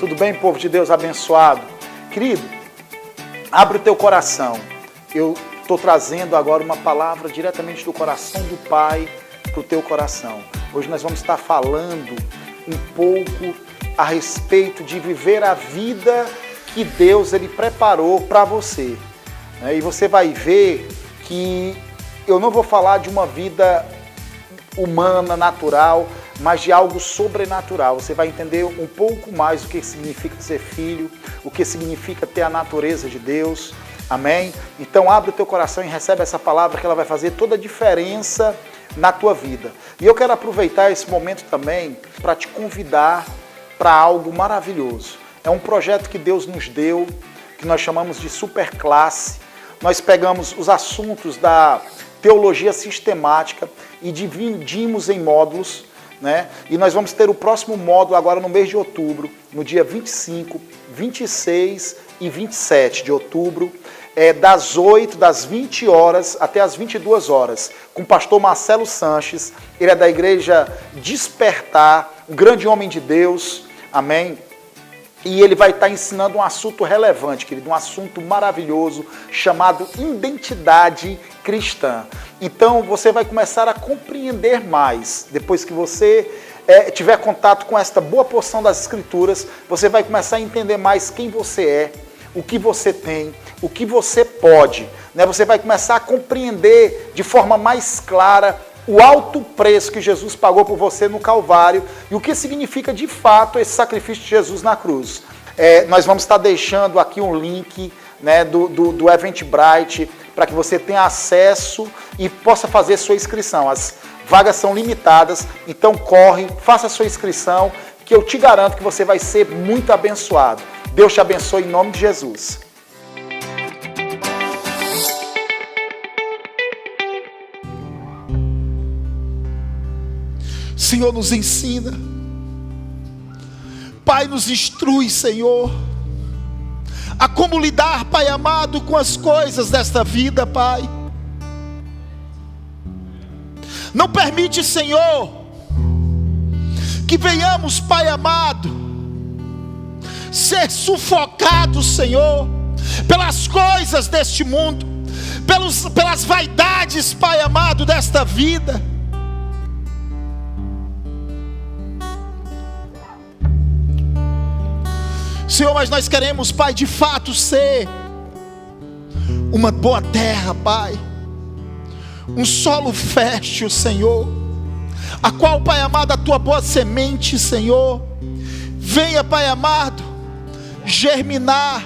Tudo bem, povo de Deus abençoado? Querido, abre o teu coração. Eu estou trazendo agora uma palavra diretamente do coração do Pai para o teu coração. Hoje nós vamos estar falando um pouco a respeito de viver a vida que Deus ele preparou para você. E você vai ver que eu não vou falar de uma vida humana, natural, mas de algo sobrenatural. Você vai entender um pouco mais o que significa ser filho, o que significa ter a natureza de Deus. Amém? Então abre o teu coração e recebe essa palavra que ela vai fazer toda a diferença na tua vida. E eu quero aproveitar esse momento também para te convidar para algo maravilhoso. É um projeto que Deus nos deu, que nós chamamos de Superclasse. Nós pegamos os assuntos da teologia sistemática e dividimos em módulos, né? E nós vamos ter o próximo módulo agora no mês de outubro, no dia 25, 26 e 27 de outubro, das 20 horas até as 22 horas, com o pastor Marcelo Sanches. Ele é da igreja Despertar, um grande homem de Deus, amém? E ele vai estar ensinando um assunto relevante, querido, um assunto maravilhoso, chamado identidade cristã. Então, você vai começar a compreender mais, depois que você tiver contato com esta boa porção das Escrituras, você vai começar a entender mais quem você é, o que você tem, o que você pode, né? Você vai começar a compreender de forma mais clara o alto preço que Jesus pagou por você no Calvário e o que significa de fato esse sacrifício de Jesus na cruz. Nós vamos estar deixando aqui um link, né, do Eventbrite para que você tenha acesso e possa fazer sua inscrição. As vagas são limitadas, então corre, faça a sua inscrição, que eu te garanto que você vai ser muito abençoado. Deus te abençoe em nome de Jesus. Senhor, nos ensina. Pai, nos instrui, Senhor, a como lidar, Pai amado, com as coisas desta vida, Pai. Não permite, Senhor, que venhamos, Pai amado, ser sufocados, Senhor, pelas coisas deste mundo, pelas vaidades, Pai amado, desta vida. Senhor, mas nós queremos, Pai, de fato ser uma boa terra, Pai, um solo fértil, Senhor, a qual, Pai amado, a tua boa semente, Senhor, venha, Pai amado, germinar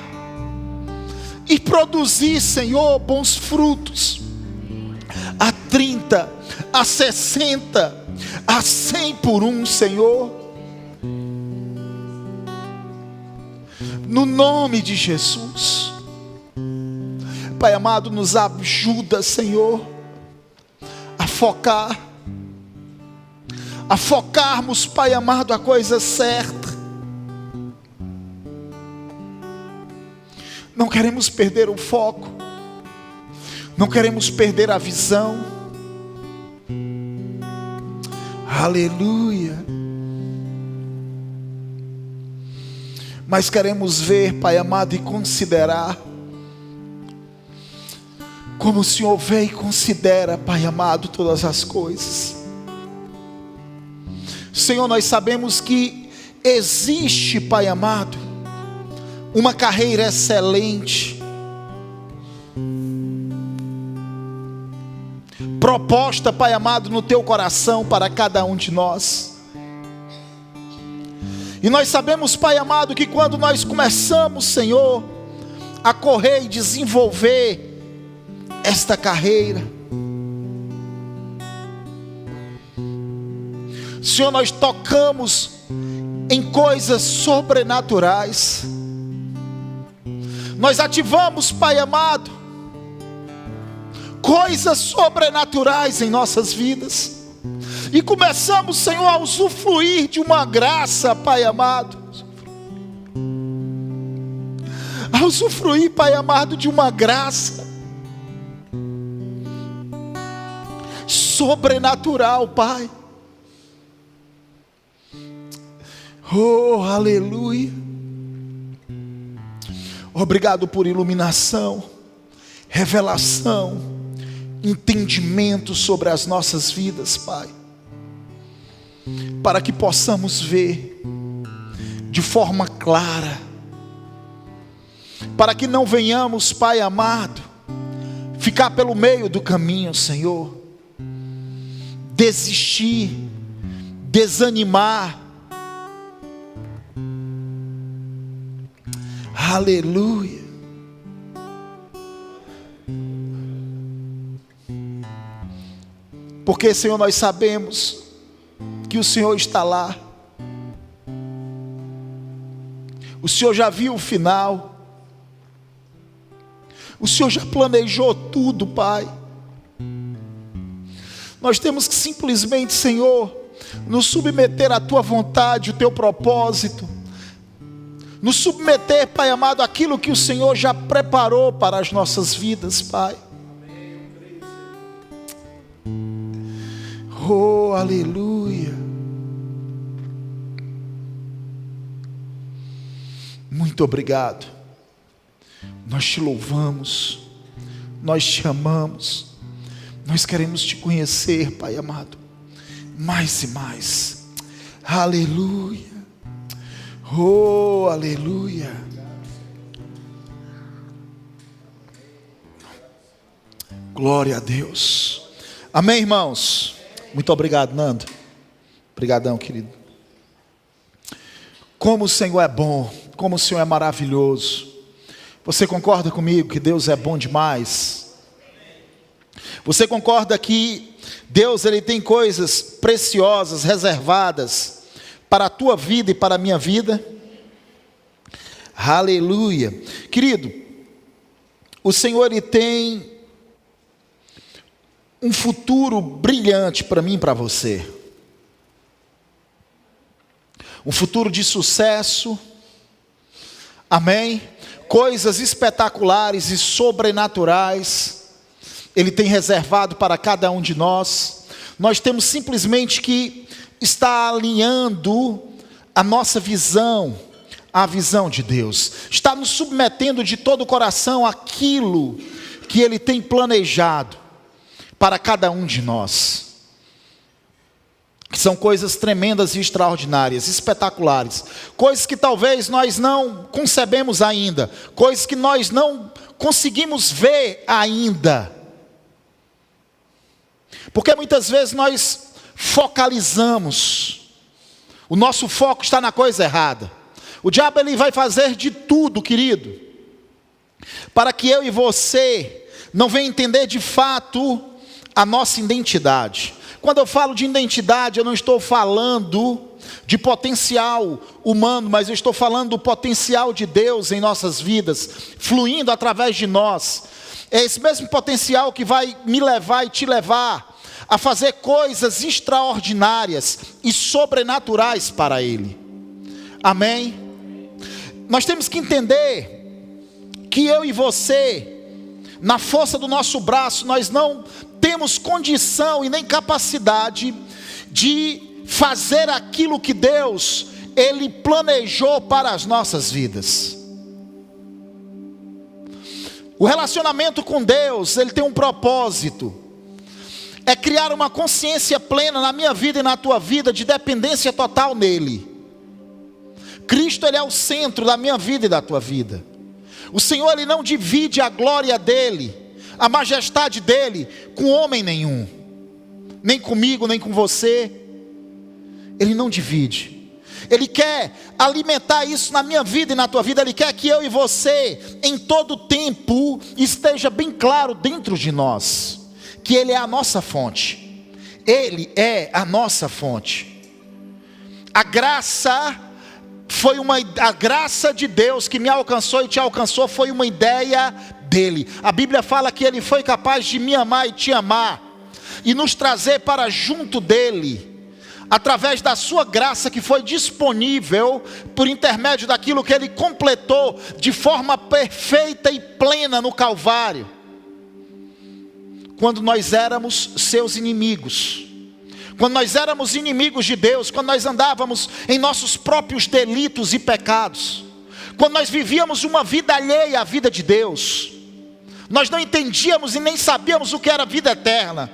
e produzir, Senhor, bons frutos, a 30, a 60, a 100 por um, Senhor. No nome de Jesus, Pai amado, nos ajuda, Senhor, a focarmos, Pai amado, a coisa certa. Não queremos perder o foco, não queremos perder a visão. Aleluia. Mas queremos ver, Pai amado, e considerar como o Senhor vê e considera, Pai amado, todas as coisas. Senhor, nós sabemos que existe, Pai amado, uma carreira excelente, proposta, Pai amado, no teu coração para cada um de nós. E nós sabemos, Pai amado, que quando nós começamos, Senhor, a correr e desenvolver esta carreira, Senhor, nós tocamos em coisas sobrenaturais. Nós ativamos, Pai amado, coisas sobrenaturais em nossas vidas. E começamos, Senhor, a usufruir de uma graça, Pai amado. A usufruir, Pai amado, de uma graça sobrenatural, Pai. Oh, aleluia. Obrigado por iluminação, revelação, entendimento sobre as nossas vidas, Pai, para que possamos ver de forma clara, para que não venhamos, Pai amado, ficar pelo meio do caminho, Senhor, desistir, desanimar. Aleluia. Porque, Senhor, nós sabemos que o Senhor está lá. O Senhor já viu o final. O Senhor já planejou tudo, Pai. Nós temos que simplesmente, Senhor, nos submeter à Tua vontade, o Teu propósito. Nos submeter, Pai amado, àquilo que o Senhor já preparou para as nossas vidas, Pai. Oh, aleluia. Muito obrigado. Nós te louvamos, nós te amamos, nós queremos te conhecer, Pai amado, mais e mais. Aleluia. Oh, aleluia. Glória a Deus. Amém, irmãos? Muito obrigado, Nando. Obrigadão, querido. Como o Senhor é bom, como o Senhor é maravilhoso. Você concorda comigo que Deus é bom demais? Você concorda que Deus, Ele tem coisas preciosas, reservadas para a tua vida e para a minha vida? Aleluia. Querido, o Senhor, Ele tem um futuro brilhante para mim e para você. Um futuro de sucesso. Amém? Coisas espetaculares e sobrenaturais Ele tem reservado para cada um de nós. Nós temos simplesmente que estar alinhando a nossa visão à visão de Deus. Está nos submetendo de todo o coração àquilo que Ele tem planejado para cada um de nós. Que são coisas tremendas e extraordinárias, espetaculares. Coisas que talvez nós não concebemos ainda. Coisas que nós não conseguimos ver ainda. Porque muitas vezes nós focalizamos. O nosso foco está na coisa errada. O diabo, ele vai fazer de tudo, querido, para que eu e você não venham entender de fato a nossa identidade. Quando eu falo de identidade, eu não estou falando de potencial humano, mas eu estou falando do potencial de Deus em nossas vidas, fluindo através de nós. É esse mesmo potencial que vai me levar e te levar a fazer coisas extraordinárias e sobrenaturais para Ele. Amém? Nós temos que entender que eu e você, na força do nosso braço, nós não temos condição e nem capacidade de fazer aquilo que Deus, Ele planejou para as nossas vidas. O relacionamento com Deus, ele tem um propósito. É criar uma consciência plena na minha vida e na tua vida, de dependência total nele. Cristo, ele é o centro da minha vida e da tua vida. O Senhor, ele não divide a glória dele, a majestade dele com homem nenhum, nem comigo, nem com você. Ele não divide. Ele quer alimentar isso na minha vida e na tua vida. Ele quer que eu e você, em todo tempo, esteja bem claro dentro de nós, que Ele é a nossa fonte. Ele é a nossa fonte. A graça de Deus que me alcançou e te alcançou foi uma ideia dele. A Bíblia fala que Ele foi capaz de me amar e te amar, e nos trazer para junto dele, através da sua graça que foi disponível por intermédio daquilo que Ele completou de forma perfeita e plena no Calvário, quando nós éramos seus inimigos. Quando nós éramos inimigos de Deus, quando nós andávamos em nossos próprios delitos e pecados, quando nós vivíamos uma vida alheia à vida de Deus, nós não entendíamos e nem sabíamos o que era a vida eterna.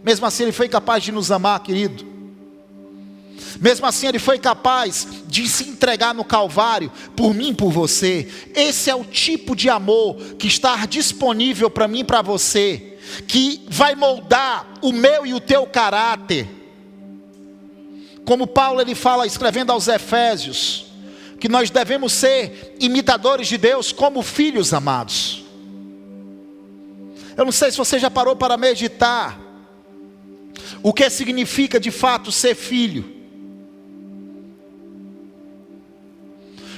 Mesmo assim Ele foi capaz de nos amar, querido. Mesmo assim Ele foi capaz de se entregar no Calvário, por mim e por você. Esse é o tipo de amor que está disponível para mim e para você, que vai moldar o meu e o teu caráter. Como Paulo ele fala, escrevendo aos Efésios, que nós devemos ser imitadores de Deus como filhos amados. Eu não sei se você já parou para meditar o que significa de fato ser filho.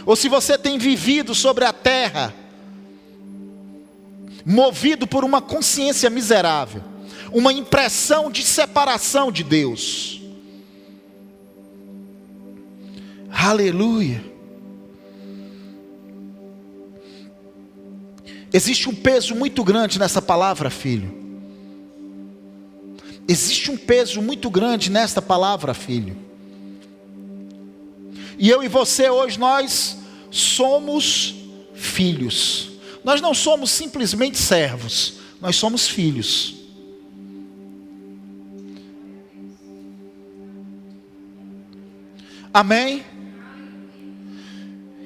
Ou se você tem vivido sobre a terra, movido por uma consciência miserável, uma impressão de separação de Deus. Aleluia. Existe um peso muito grande nessa palavra, filho. Existe um peso muito grande nesta palavra, filho. E eu e você hoje, nós somos filhos. Nós não somos simplesmente servos, nós somos filhos. Amém?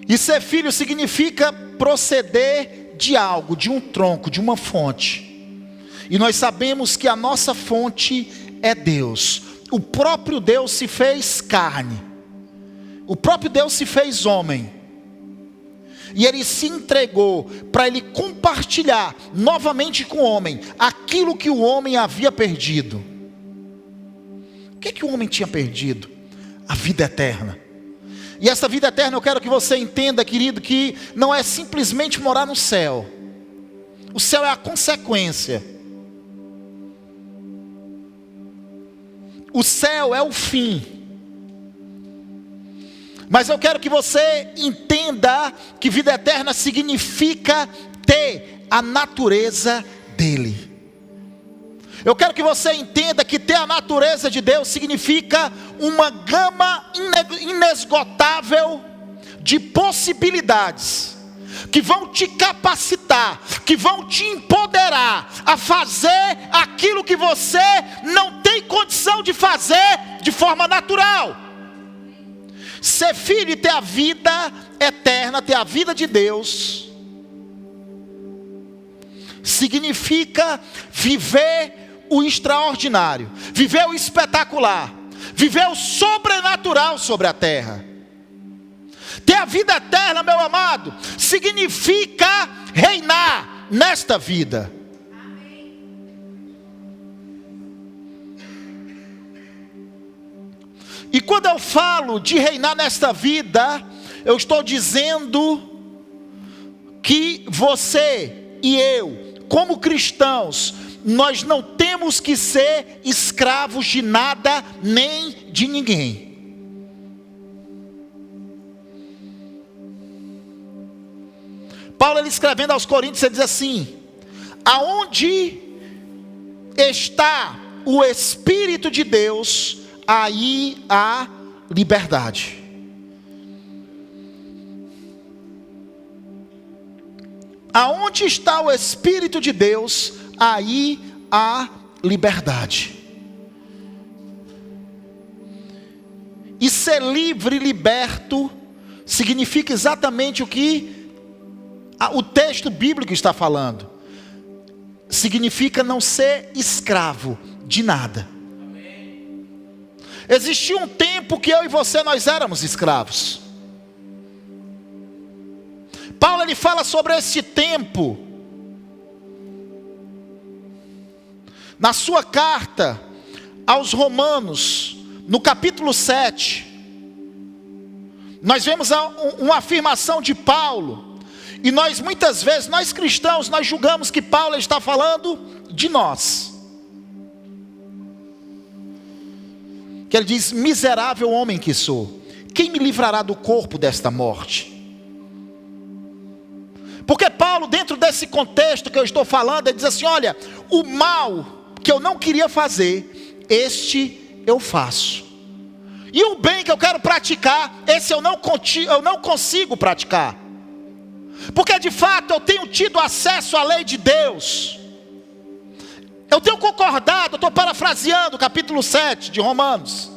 E ser filho significa proceder de algo, de um tronco, de uma fonte. E nós sabemos que a nossa fonte é Deus. O próprio Deus se fez carne. O próprio Deus se fez homem. E Ele se entregou para Ele compartilhar novamente com o homem aquilo que o homem havia perdido. O que o homem tinha perdido? A vida eterna. E essa vida eterna eu quero que você entenda, querido, que não é simplesmente morar no céu. O céu é a consequência. O céu é o fim. Mas eu quero que você entenda que vida eterna significa ter a natureza dele. Eu quero que você entenda que ter a natureza de Deus significa uma gama inesgotável de possibilidades, que vão te capacitar, que vão te empoderar a fazer aquilo que você não tem condição de fazer de forma natural. Ser filho e ter a vida eterna, ter a vida de Deus, significa viver o extraordinário, viver o espetacular, viver o sobrenatural sobre a terra. Ter a vida eterna, meu amado, significa reinar nesta vida. E quando eu falo de reinar nesta vida, eu estou dizendo que você e eu, como cristãos, nós não temos que ser escravos de nada nem de ninguém. Paulo, ele escrevendo aos Coríntios, ele diz assim: aonde está o Espírito de Deus, aí há liberdade. Aonde está o Espírito de Deus, aí há liberdade. E ser livre, liberto, significa exatamente o que o texto bíblico está falando. Significa não ser escravo de nada. Existia um tempo que eu e você, nós éramos escravos. Paulo, ele fala sobre esse tempo na sua carta aos Romanos, no capítulo 7. Nós vemos uma afirmação de Paulo, e nós muitas vezes, nós cristãos, nós julgamos que Paulo está falando de nós. Que ele diz: miserável homem que sou, quem me livrará do corpo desta morte? Porque Paulo, dentro desse contexto que eu estou falando, ele diz assim: olha, o mal que eu não queria fazer, este eu faço. E o bem que eu quero praticar, esse eu não consigo praticar. Porque de fato eu tenho tido acesso à lei de Deus. Eu tenho concordado, eu estou parafraseando o capítulo 7 de Romanos.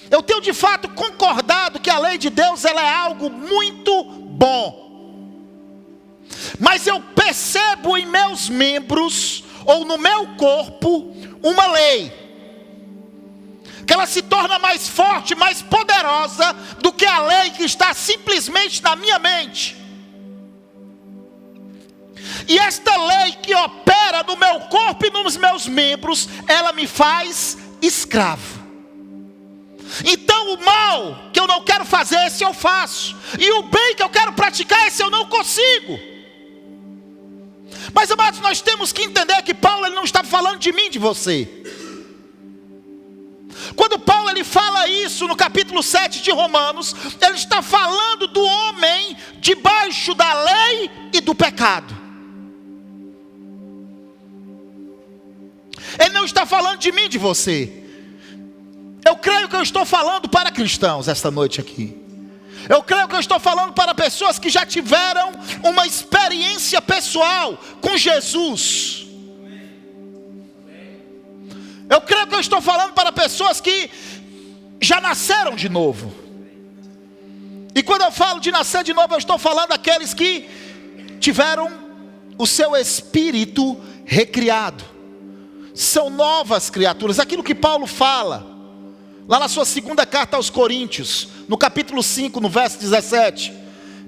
Eu tenho de fato concordado que a lei de Deus ela é algo muito bom. Mas eu percebo em meus membros, ou no meu corpo, uma lei. Que ela se torna mais forte, mais poderosa do que a lei que está simplesmente na minha mente. E esta lei que opera no meu corpo e nos meus membros, ela me faz escravo. Então o mal que eu não quero fazer, esse eu faço. E o bem que eu quero praticar, esse eu não consigo. Mas amados, nós temos que entender que Paulo ele não está falando de mim, de você. Quando Paulo ele fala isso no capítulo 7 de Romanos, ele está falando do homem debaixo da lei e do pecado. Ele não está falando de mim, de você. Eu creio que eu estou falando para cristãos esta noite aqui. Eu creio que eu estou falando para pessoas que já tiveram uma experiência pessoal com Jesus. Eu creio que eu estou falando para pessoas que já nasceram de novo. E quando eu falo de nascer de novo, eu estou falando daqueles que tiveram o seu espírito recriado. São novas criaturas. Aquilo que Paulo fala lá na sua segunda carta aos Coríntios, no capítulo 5, no verso 17.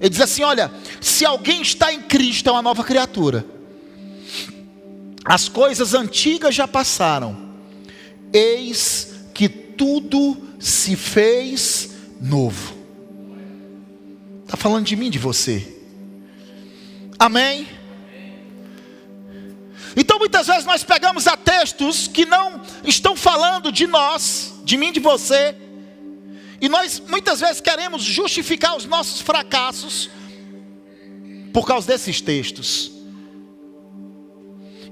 Ele diz assim, olha, se alguém está em Cristo, é uma nova criatura. As coisas antigas já passaram. Eis que tudo se fez novo. Está falando de mim, de você. Amém? Então muitas vezes nós pegamos a textos que não estão falando de nós, de mim, de você. E nós muitas vezes queremos justificar os nossos fracassos por causa desses textos.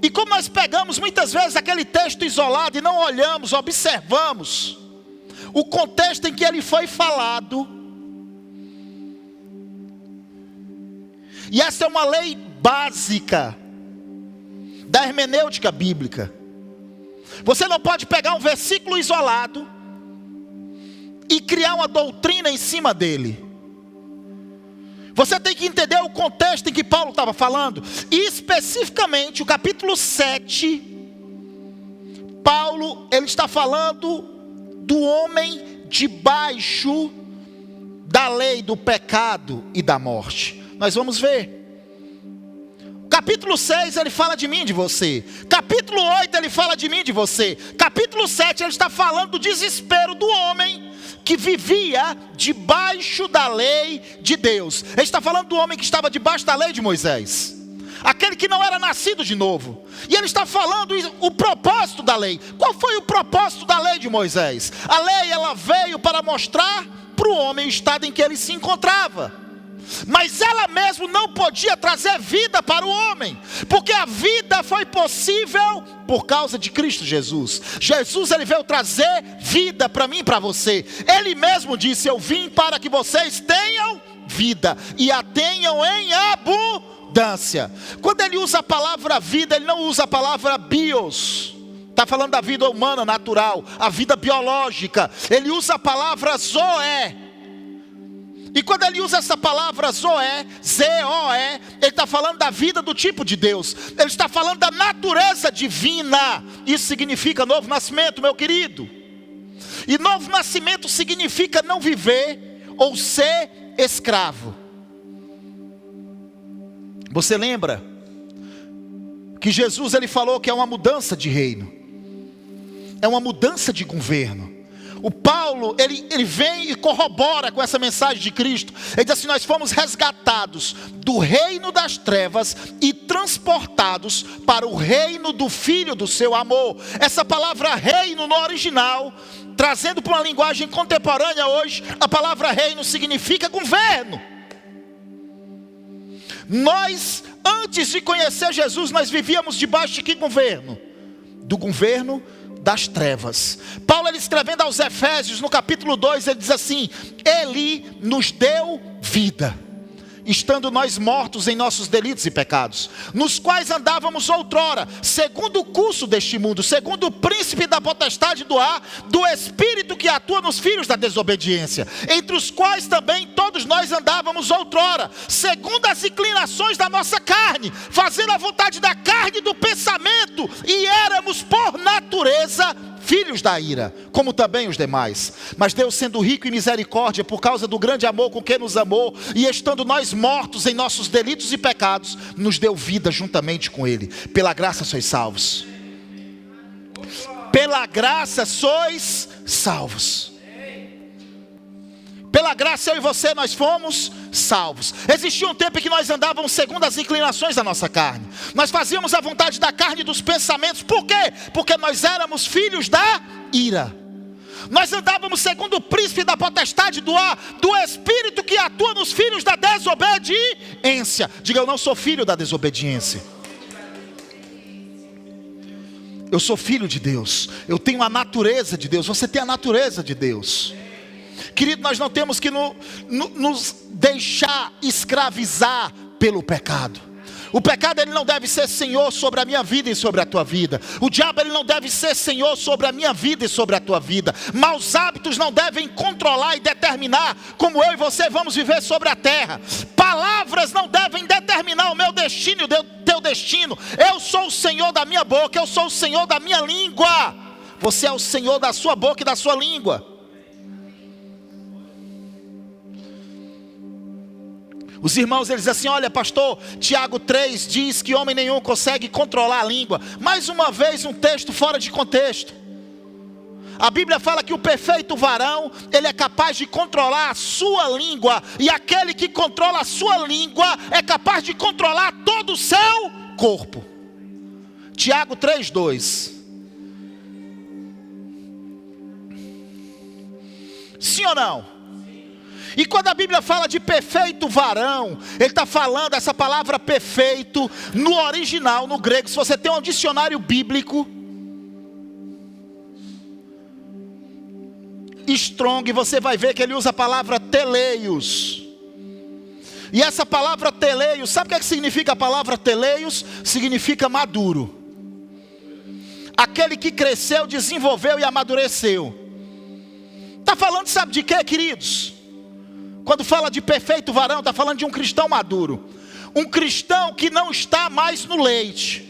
E como nós pegamos muitas vezes aquele texto isolado e não olhamos, observamos o contexto em que ele foi falado. E essa é uma lei básica da hermenêutica bíblica. Você não pode pegar um versículo isolado e criar uma doutrina em cima dele. Você tem que entender o contexto em que Paulo estava falando. E especificamente o capítulo 7, Paulo ele está falando do homem debaixo da lei do pecado e da morte. Nós vamos ver. Capítulo 6 ele fala de mim, de você. Capítulo 8 ele fala de mim, de você. Capítulo 7 ele está falando do desespero do homem que vivia debaixo da lei de Deus. Ele está falando do homem que estava debaixo da lei de Moisés, aquele que não era nascido de novo. E ele está falando o propósito da lei. Qual foi o propósito da lei de Moisés? A lei ela veio para mostrar para o homem o estado em que ele se encontrava. Mas ela mesmo não podia trazer vida para o homem, porque a vida foi possível por causa de Cristo Jesus. Jesus ele veio trazer vida para mim e para você. Ele mesmo disse, eu vim para que vocês tenham vida e a tenham em abundância. Quando ele usa a palavra vida, ele não usa a palavra bios. Está falando da vida humana, natural, a vida biológica. Ele usa a palavra zoé. E quando ele usa essa palavra zoé, Z-O-E, ele está falando da vida do tipo de Deus. Ele está falando da natureza divina. Isso significa novo nascimento, meu querido. E novo nascimento significa não viver ou ser escravo. Você lembra que Jesus ele falou que é uma mudança de reino, é uma mudança de governo. O Paulo, ele vem e corrobora com essa mensagem de Cristo. Ele diz assim, nós fomos resgatados do reino das trevas e transportados para o reino do Filho do seu amor. Essa palavra reino no original, trazendo para uma linguagem contemporânea hoje, a palavra reino significa governo. Nós, antes de conhecer Jesus, nós vivíamos debaixo de que governo? Do governo das trevas. Paulo, ele escrevendo aos Efésios, no capítulo 2, ele diz assim: Ele nos deu vida, estando nós mortos em nossos delitos e pecados, nos quais andávamos outrora, segundo o curso deste mundo, segundo o príncipe da potestade do ar, do espírito que atua nos filhos da desobediência, entre os quais também todos nós andávamos outrora, segundo as inclinações da nossa carne, fazendo a vontade da carne e do pensamento, e éramos por natureza filhos da ira, como também os demais. Mas Deus, sendo rico em misericórdia, por causa do grande amor com que nos amou, e estando nós mortos em nossos delitos e pecados, nos deu vida juntamente com Ele. Pela graça sois salvos. Pela graça sois salvos. Pela graça eu e você, nós fomos salvos. Existia um tempo em que nós andávamos segundo as inclinações da nossa carne. Nós fazíamos a vontade da carne e dos pensamentos. Por quê? Porque nós éramos filhos da ira. Nós andávamos segundo o príncipe da potestade do ar, do espírito que atua nos filhos da desobediência. Diga: eu não sou filho da desobediência. Eu sou filho de Deus. Eu tenho a natureza de Deus. Você tem a natureza de Deus. Querido, nós não temos que nos deixar escravizar pelo pecado. O pecado, ele não deve ser senhor sobre a minha vida e sobre a tua vida. O diabo, ele não deve ser senhor sobre a minha vida e sobre a tua vida. Maus hábitos não devem controlar e determinar como eu e você vamos viver sobre a terra. Palavras não devem determinar o meu destino e o teu destino. Eu sou o senhor da minha boca, eu sou o senhor da minha língua. Você é o senhor da sua boca e da sua língua. Os irmãos, eles dizem assim: olha, pastor, Tiago 3 diz que homem nenhum consegue controlar a língua. Mais uma vez um texto fora de contexto. A Bíblia fala que o perfeito varão, ele é capaz de controlar a sua língua. E aquele que controla a sua língua é capaz de controlar todo o seu corpo. Tiago 3:2. Sim ou não? E quando a Bíblia fala de perfeito varão, ele está falando, essa palavra perfeito, no original, no grego, se você tem um dicionário bíblico, Strong, você vai ver que ele usa a palavra teleios. E essa palavra teleios, sabe o que significa a palavra teleios? Significa maduro. Aquele que cresceu, desenvolveu e amadureceu. Está falando, sabe de quê, queridos? Quando fala de perfeito varão, está falando de um cristão maduro. Um cristão que não está mais no leite.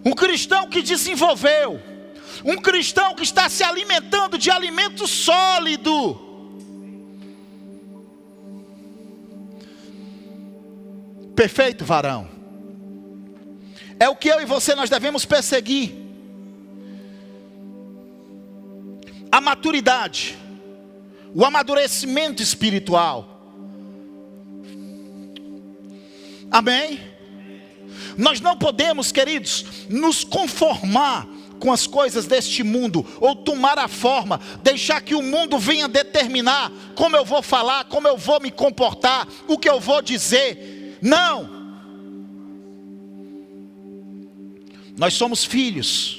Um cristão que desenvolveu. Um cristão que está se alimentando de alimento sólido. Perfeito varão. É o que eu e você nós devemos perseguir. A maturidade. O amadurecimento espiritual. Amém? Nós não podemos, queridos, nos conformar com as coisas deste mundo, ou tomar a forma, deixar que o mundo venha determinar como eu vou falar, como eu vou me comportar, o que eu vou dizer. Não. Nós somos filhos.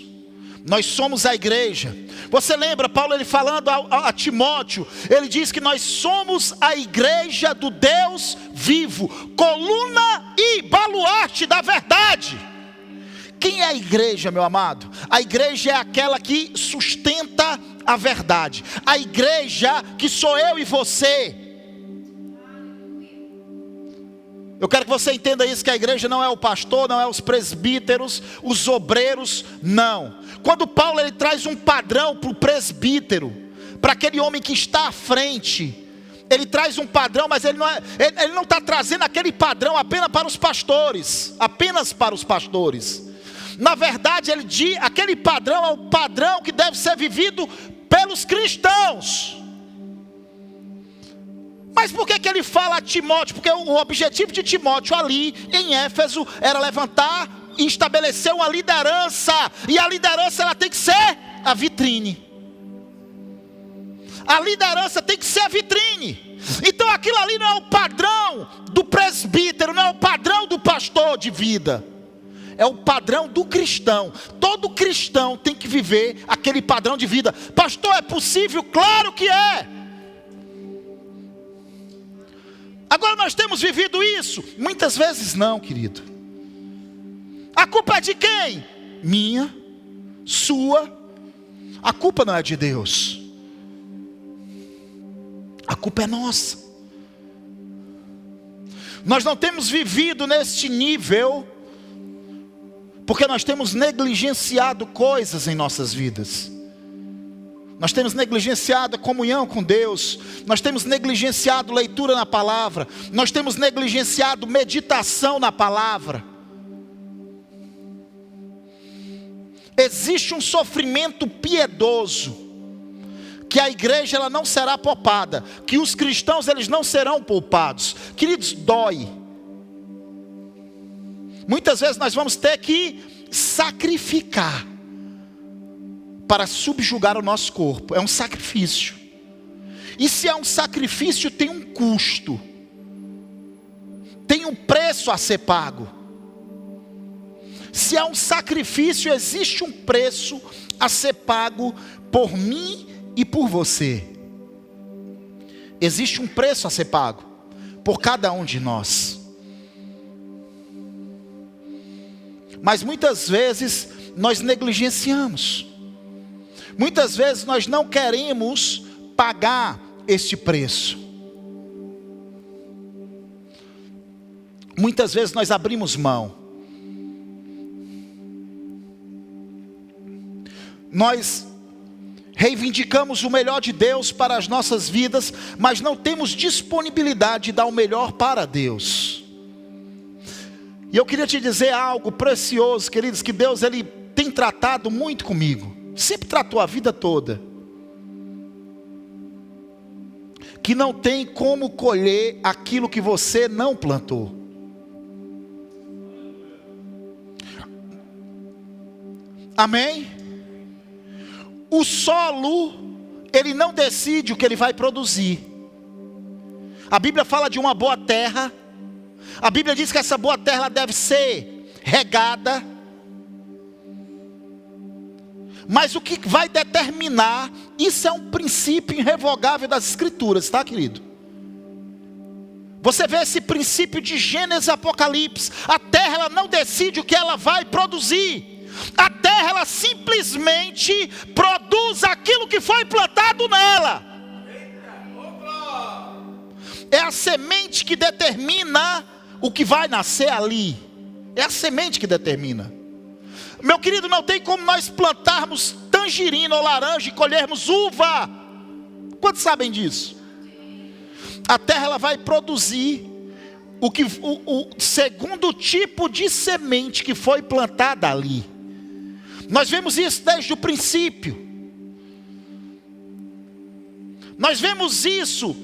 Nós somos a igreja. Você lembra Paulo, ele falando a Timóteo, ele diz que nós somos a igreja do Deus vivo, coluna e baluarte da verdade. Quem é a igreja, meu amado? A igreja é aquela que sustenta a verdade. A igreja que sou eu e você. Eu quero que você entenda isso, que a igreja não é o pastor, não é os presbíteros, os obreiros, não. Quando Paulo ele traz um padrão para o presbítero, para aquele homem que está à frente, ele traz um padrão, mas ele não está trazendo aquele padrão apenas para os pastores, Na verdade, ele diz, aquele padrão é o padrão que deve ser vivido pelos cristãos. Mas por que ele fala a Timóteo? Porque o objetivo de Timóteo ali em Éfeso era levantar e estabelecer uma liderança. E a liderança ela tem que ser a vitrine. A liderança tem que ser a vitrine. Então aquilo ali não é o padrão do presbítero, não é o padrão do pastor de vida. é o padrão do cristão. Todo cristão tem que viver aquele padrão de vida. Pastor, é possível? Claro que é. Agora nós temos vivido isso? Muitas vezes não, querido. A culpa é de quem? Minha, sua. A culpa não é de Deus. A culpa é nossa. Nós não temos vivido neste nível porque nós temos negligenciado coisas em nossas vidas. Nós temos negligenciado a comunhão com Deus. Nós temos negligenciado leitura na palavra. Nós temos negligenciado meditação na palavra. Existe um sofrimento piedoso que a igreja ela não será poupada, que os cristãos eles não serão poupados. Queridos, dói. Muitas vezes nós vamos ter que sacrificar para subjugar o nosso corpo. É um sacrifício. E se é um sacrifício, tem um custo. Tem um preço a ser pago. Se é um sacrifício, existe um preço a ser pago por mim e por você. Existe um preço a ser pago por cada um de nós. Mas muitas vezes nós negligenciamos. Muitas vezes nós não queremos pagar este preço. Muitas vezes nós abrimos mão. Nós reivindicamos o melhor de Deus para as nossas vidas, mas não temos disponibilidade de dar o melhor para Deus. E eu queria te dizer algo precioso, queridos, que Deus ele tem tratado muito comigo. Sempre tratou a vida toda. Que não tem como colher aquilo que você não plantou. Amém? O solo, ele não decide o que ele vai produzir. A Bíblia fala de uma boa terra. A Bíblia diz que essa boa terra ela deve ser regada. Mas o que vai determinar, isso é um princípio irrevogável das Escrituras, tá, querido? Você vê esse princípio de Gênesis e Apocalipse. A terra ela não decide o que ela vai produzir. A terra ela simplesmente produz aquilo que foi plantado nela. É a semente que determina o que vai nascer ali. É a semente que determina. Meu querido, não tem como nós plantarmos tangerina ou laranja e colhermos uva. Quantos sabem disso? A terra ela vai produzir o segundo tipo de semente que foi plantada ali. Nós vemos isso desde o princípio. Nós vemos isso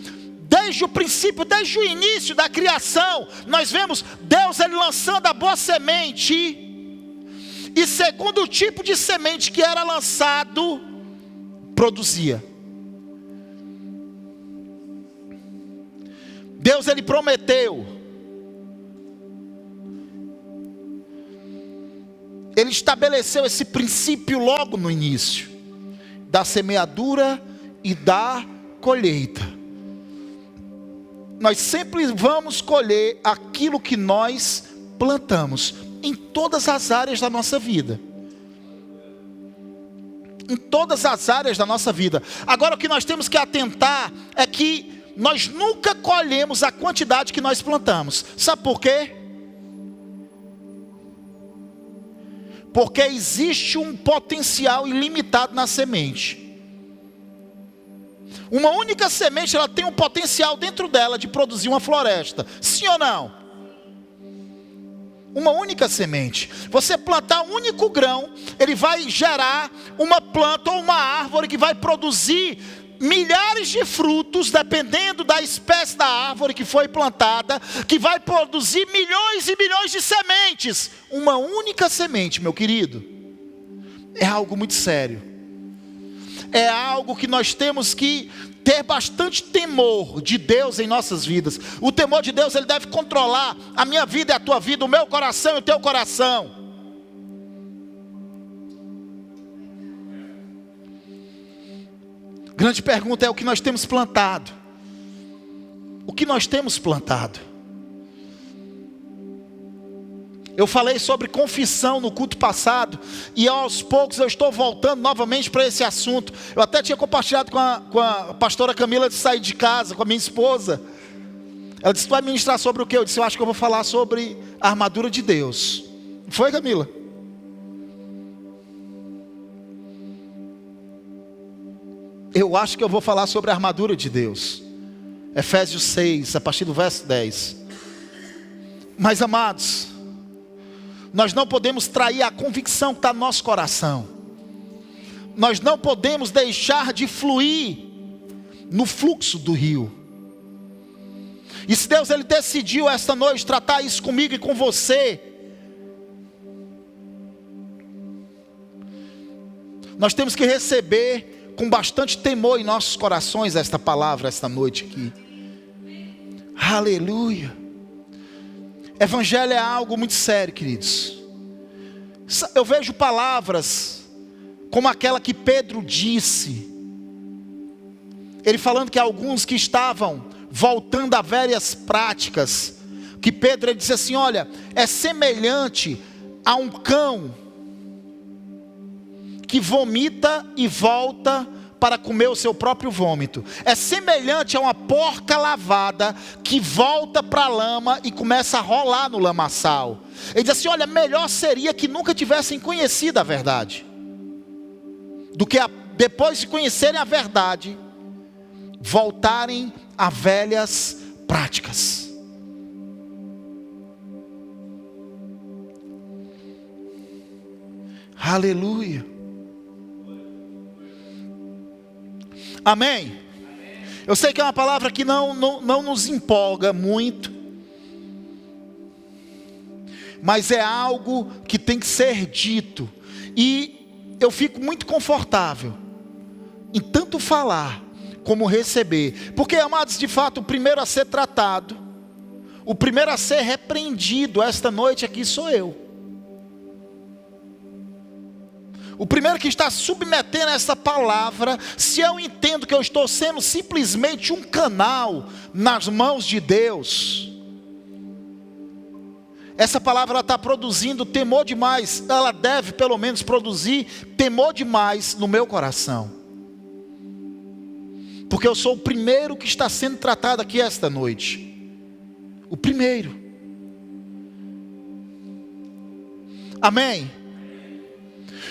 desde o princípio, desde o início da criação. Nós vemos Deus ele lançando a boa semente. E segundo o tipo de semente que era lançado, produzia. Deus ele prometeu. Ele estabeleceu esse princípio logo no início. Da semeadura e da colheita. Nós sempre vamos colher aquilo que nós plantamos. Em todas as áreas da nossa vida. Em todas as áreas da nossa vida. Agora o que nós temos que atentar é que nós nunca colhemos a quantidade que nós plantamos. Sabe por quê? Porque existe um potencial ilimitado na semente. Uma única semente ela tem um potencial dentro dela de produzir uma floresta. Sim ou não? Uma única semente. Você plantar um único grão, ele vai gerar uma planta ou uma árvore que vai produzir milhares de frutos, dependendo da espécie da árvore que foi plantada, que vai produzir milhões e milhões de sementes. Uma única semente, meu querido, é algo muito sério. É algo que nós temos que ter bastante temor de Deus em nossas vidas. O temor de Deus ele deve controlar a minha vida e a tua vida, o meu coração e o teu coração. Grande pergunta é o que nós temos plantado. O que nós temos plantado? Eu falei sobre confissão no culto passado, e aos poucos eu estou voltando novamente para esse assunto. Eu até tinha compartilhado com a pastora Camila de sair de casa, com a minha esposa. Ela disse: tu vai ministrar sobre o quê? Eu disse: eu acho que eu vou falar sobre a armadura de Deus. Foi, Camila? Eu acho que eu vou falar sobre a armadura de Deus. Efésios 6, a partir do verso 10. Mas, amados, nós não podemos trair a convicção que está no nosso coração. Nós não podemos deixar de fluir no fluxo do rio. E se Deus ele decidiu esta noite tratar isso comigo e com você, nós temos que receber com bastante temor em nossos corações esta palavra, esta noite aqui. Aleluia. Evangelho é algo muito sério, queridos. Eu vejo palavras como aquela que Pedro disse. Ele falando que alguns que estavam voltando a velhas práticas, que Pedro ele disse assim: olha, é semelhante a um cão que vomita e volta para comer o seu próprio vômito. É semelhante a uma porca lavada que volta para a lama e começa a rolar no lamaçal. Ele diz assim: olha, melhor seria que nunca tivessem conhecido a verdade, do que depois de conhecerem a verdade, voltarem a velhas práticas. Aleluia. Amém? Eu sei que é uma palavra que não nos empolga muito, mas é algo que tem que ser dito. E eu fico muito confortável em tanto falar como receber. Porque, amados, de fato, o primeiro a ser tratado, o primeiro a ser repreendido esta noite aqui sou eu. O primeiro que está submetendo essa palavra, se eu entendo que eu estou sendo simplesmente um canal nas mãos de Deus, essa palavra está produzindo temor demais. Ela deve pelo menos produzir temor demais no meu coração, porque eu sou o primeiro que está sendo tratado aqui esta noite. O primeiro. Amém?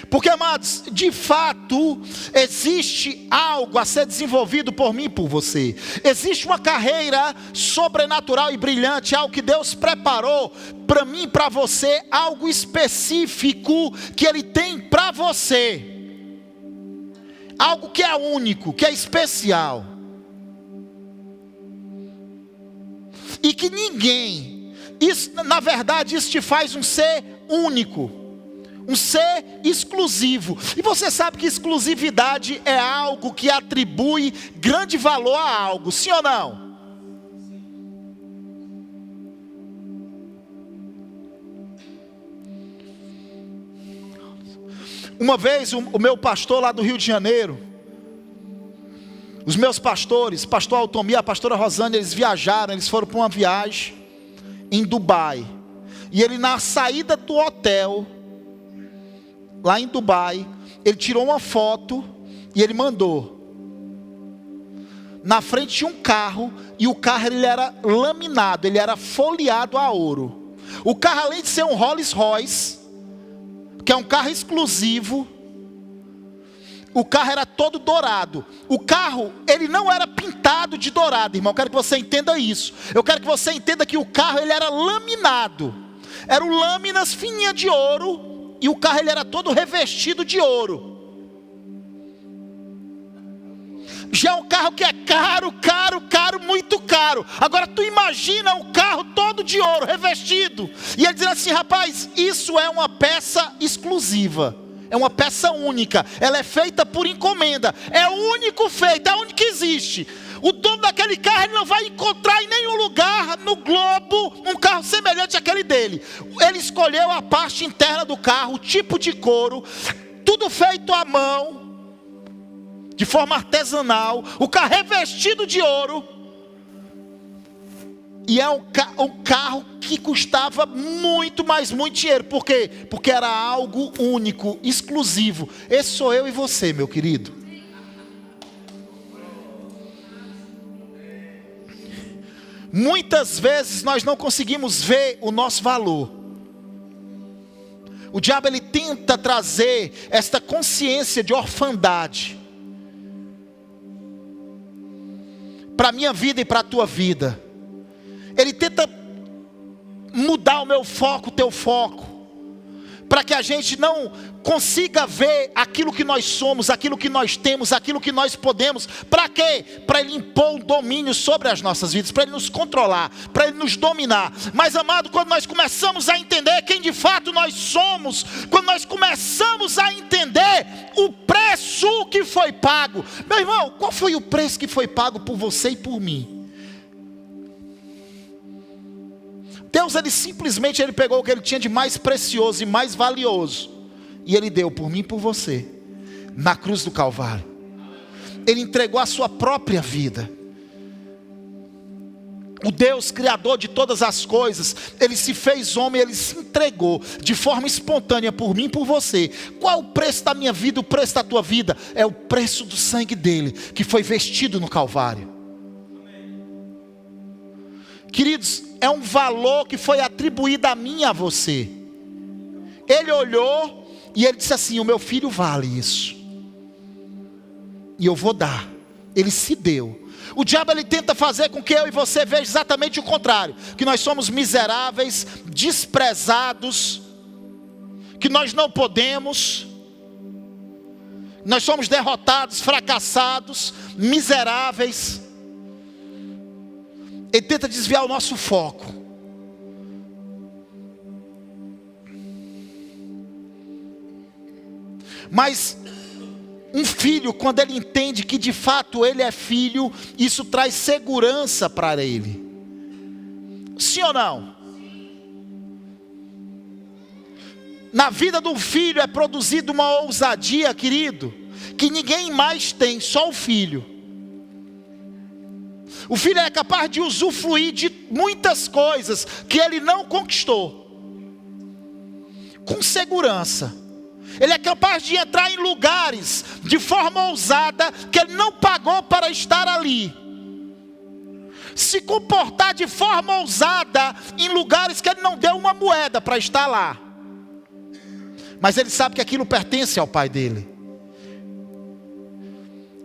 Porque, amados, de fato, existe algo a ser desenvolvido por mim e por você. Existe uma carreira sobrenatural e brilhante, algo que Deus preparou para mim e para você, algo específico que Ele tem para você. Algo que é único, que é especial. E que ninguém, isso, na verdade, isso te faz um ser único. Um ser exclusivo. E você sabe que exclusividade é algo que atribui grande valor a algo, sim ou não? Uma vez o meu pastor lá do Rio de Janeiro, os meus pastores, pastor Altomir, a pastora Rosânia, eles viajaram, eles foram para uma viagem em Dubai. E ele, na saída do hotel lá em Dubai, ele tirou uma foto e ele mandou. Na frente tinha um carro, e o carro ele era laminado, ele era folheado a ouro. O carro, além de ser um Rolls Royce, que é um carro exclusivo, o carro era todo dourado. O carro, ele não era pintado de dourado, irmão. Eu quero que você entenda isso. Eu quero que você entenda que o carro ele era laminado. Eram lâminas fininhas de ouro. E o carro ele era todo revestido de ouro. Já é um carro que é caro, muito caro. Agora tu imagina um carro todo de ouro, revestido. E ele diz assim: rapaz, isso é uma peça exclusiva. É uma peça única. Ela é feita por encomenda. É o único feito, é o único que existe. O dono daquele carro ele não vai encontrar em nenhum lugar no globo um carro semelhante àquele dele. Ele escolheu a parte interna do carro, o tipo de couro, tudo feito à mão. de forma artesanal, o carro revestido de ouro. E é um carro que custava muito, mas muito dinheiro. Por quê? Porque era algo único, exclusivo. Esse sou eu e você, meu querido. Muitas vezes nós não conseguimos ver o nosso valor. O diabo, ele tenta trazer esta consciência de orfandade para a minha vida e para a tua vida. Ele tenta mudar o meu foco, o teu foco, para que a gente não consiga ver aquilo que nós somos, aquilo que nós temos, aquilo que nós podemos. Para quê? Para ele impor um domínio sobre as nossas vidas, para ele nos controlar, para ele nos dominar. Mas, amado, quando nós começamos a entender quem de fato nós somos, quando nós começamos a entender o preço que foi pago, meu irmão, qual foi o preço que foi pago por você e por mim? Deus, ele simplesmente pegou o que ele tinha de mais precioso e mais valioso, e ele deu por mim e por você, na cruz do Calvário. Ele entregou a sua própria vida. O Deus criador de todas as coisas, ele se fez homem, ele se entregou de forma espontânea por mim e por você. Qual o preço da minha vida, o preço da tua vida? É o preço do sangue dele, que foi vestido no Calvário. Queridos, é um valor que foi atribuído a mim e a você. Ele olhou e ele disse assim: o meu filho vale isso, e eu vou dar. Ele se deu. O diabo, ele tenta fazer com que eu e você veja exatamente o contrário, que nós somos miseráveis, desprezados, que nós não podemos, nós somos derrotados, fracassados, miseráveis. Ele tenta desviar o nosso foco. Mas um filho, quando ele entende que de fato ele é filho, isso traz segurança para ele. Sim ou não? Na vida do filho é produzida uma ousadia, querido, que ninguém mais tem, só o filho. O filho é capaz de usufruir de muitas coisas que ele não conquistou, com segurança. Ele é capaz de entrar em lugares de forma ousada que ele não pagou para estar ali. Se comportar de forma ousada em lugares que ele não deu uma moeda para estar lá. Mas ele sabe que aquilo pertence ao pai dele.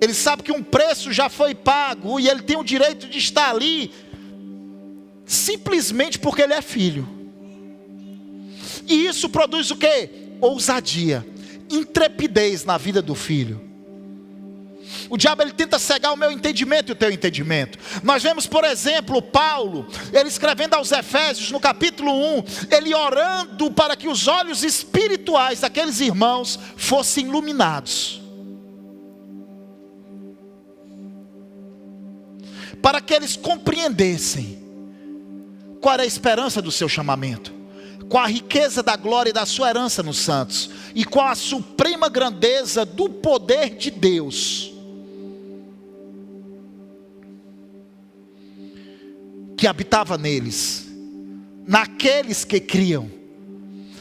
Ele sabe que um preço já foi pago e ele tem o direito de estar ali simplesmente porque ele é filho. E isso produz o quê? Ousadia, intrepidez na vida do filho. O diabo, ele tenta cegar o meu entendimento e o teu entendimento. Nós vemos, por exemplo, Paulo, ele escrevendo aos Efésios no capítulo 1, ele orando para que os olhos espirituais daqueles irmãos fossem iluminados, para que eles compreendessem qual era a esperança do seu chamamento, qual a riqueza da glória e da sua herança nos santos, e qual a suprema grandeza do poder de Deus, que habitava neles, naqueles que criam.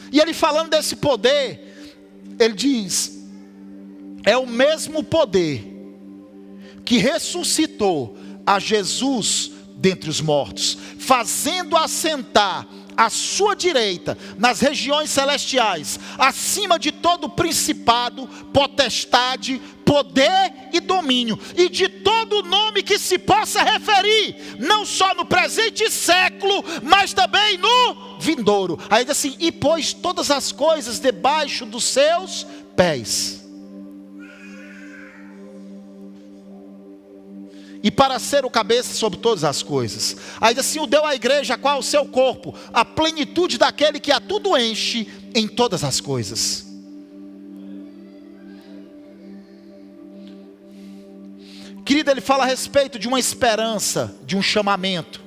E ele falando desse poder, ele diz: é o mesmo poder que ressuscitou a Jesus dentre os mortos, fazendo assentar à sua direita, nas regiões celestiais, acima de todo principado, potestade, poder e domínio, e de todo nome que se possa referir, não só no presente século, mas também no vindouro. Aí diz assim: e pôs todas as coisas debaixo dos seus pés. E para ser o cabeça sobre todas as coisas. Aí assim o deu à igreja, a qual o seu corpo, a plenitude daquele que a tudo enche em todas as coisas. Querido, ele fala a respeito de uma esperança, de um chamamento.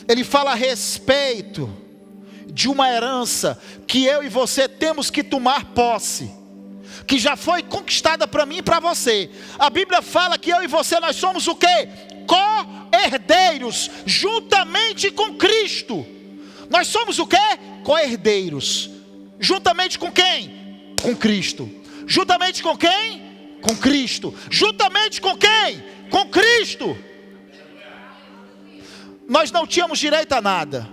Ele fala a respeito de uma herança que eu e você temos que tomar posse. que já foi conquistada para mim e para você. A Bíblia fala que eu e você, nós somos o quê? Co-herdeiros, juntamente com Cristo. Nós somos o quê? Co-herdeiros. Juntamente com quem? Com Cristo. Juntamente com quem? Com Cristo. Juntamente com quem? Com Cristo. Nós não tínhamos direito a nada,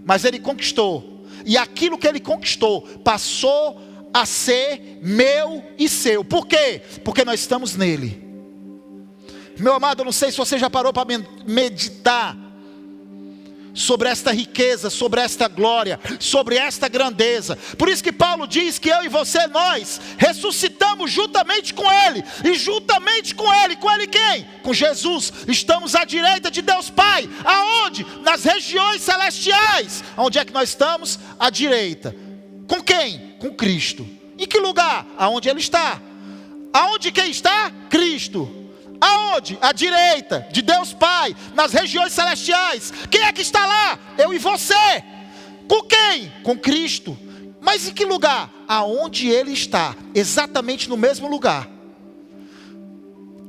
mas Ele conquistou. E aquilo que Ele conquistou passou a ser meu e seu. Por quê? Porque nós estamos nele. Meu amado, eu não sei se você já parou para meditar sobre esta riqueza, sobre esta glória, sobre esta grandeza. Por isso que Paulo diz que eu e você, nós ressuscitamos juntamente com Ele. E juntamente com Ele quem? Com Jesus. Estamos à direita de Deus Pai. Aonde? Nas regiões celestiais. Onde é que nós estamos? À direita. Com quem? Com Cristo. Em que lugar? Aonde Ele está. Aonde quem está? Cristo. Aonde? À direita de Deus Pai, nas regiões celestiais. Quem é que está lá? Eu e você. Com quem? Com Cristo. Mas em que lugar? Aonde Ele está, exatamente no mesmo lugar.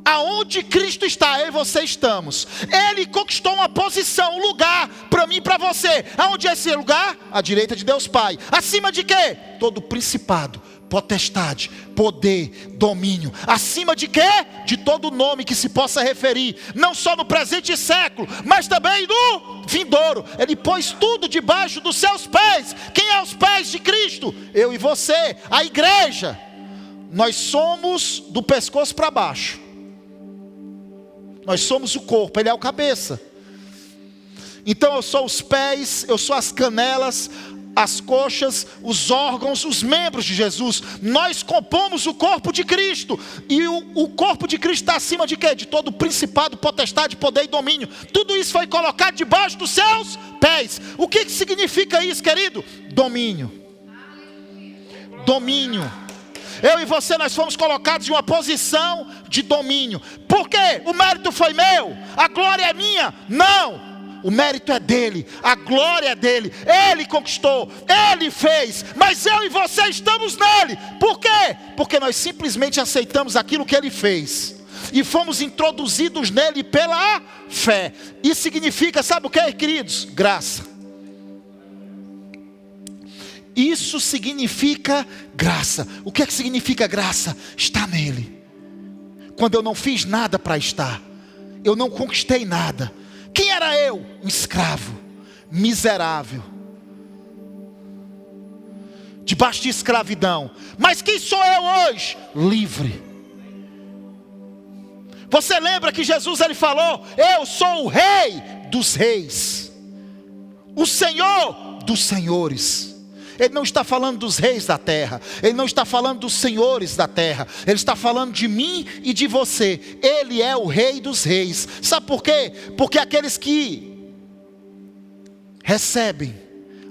Aonde Cristo está, eu e você estamos. Ele conquistou uma posição, um lugar para mim e para você. Aonde é esse lugar? À direita de Deus Pai. Acima de quê? Todo principado, potestade, poder, domínio. Acima de quê? De todo nome que se possa referir, não só no presente século, mas também no vindouro. Ele pôs tudo debaixo dos seus pés. Quem é os pés de Cristo? Eu e você, a igreja. Nós somos do pescoço para baixo. Nós somos o corpo, Ele é o cabeça. Então eu sou os pés, eu sou as canelas, as coxas, os órgãos, os membros de Jesus. Nós compomos o corpo de Cristo. E o corpo de Cristo está acima de quê? De todo principado, potestade, poder e domínio. Tudo isso foi colocado debaixo dos seus pés. O que significa isso, querido? Domínio. Domínio. Eu e você, nós fomos colocados em uma posição de domínio. Por quê? O mérito foi meu? A glória é minha? Não. O mérito é dele, a glória é dele. Ele conquistou, ele fez. Mas eu e você estamos nele. Por quê? Porque nós simplesmente aceitamos aquilo que ele fez e fomos introduzidos nele pela fé. Isso significa, sabe o que, queridos? Graça. Isso significa graça. O que é que significa graça? Está nele. Quando eu não fiz nada para estar, eu não conquistei nada. Quem era eu? Um escravo, miserável, debaixo de escravidão. Mas quem sou eu hoje? Livre. Você lembra que Jesus ele falou: eu sou o rei dos reis, o Senhor dos senhores. Ele não está falando dos reis da terra, ele não está falando dos senhores da terra, ele está falando de mim e de você. Ele é o rei dos reis. Sabe por quê? Porque aqueles que recebem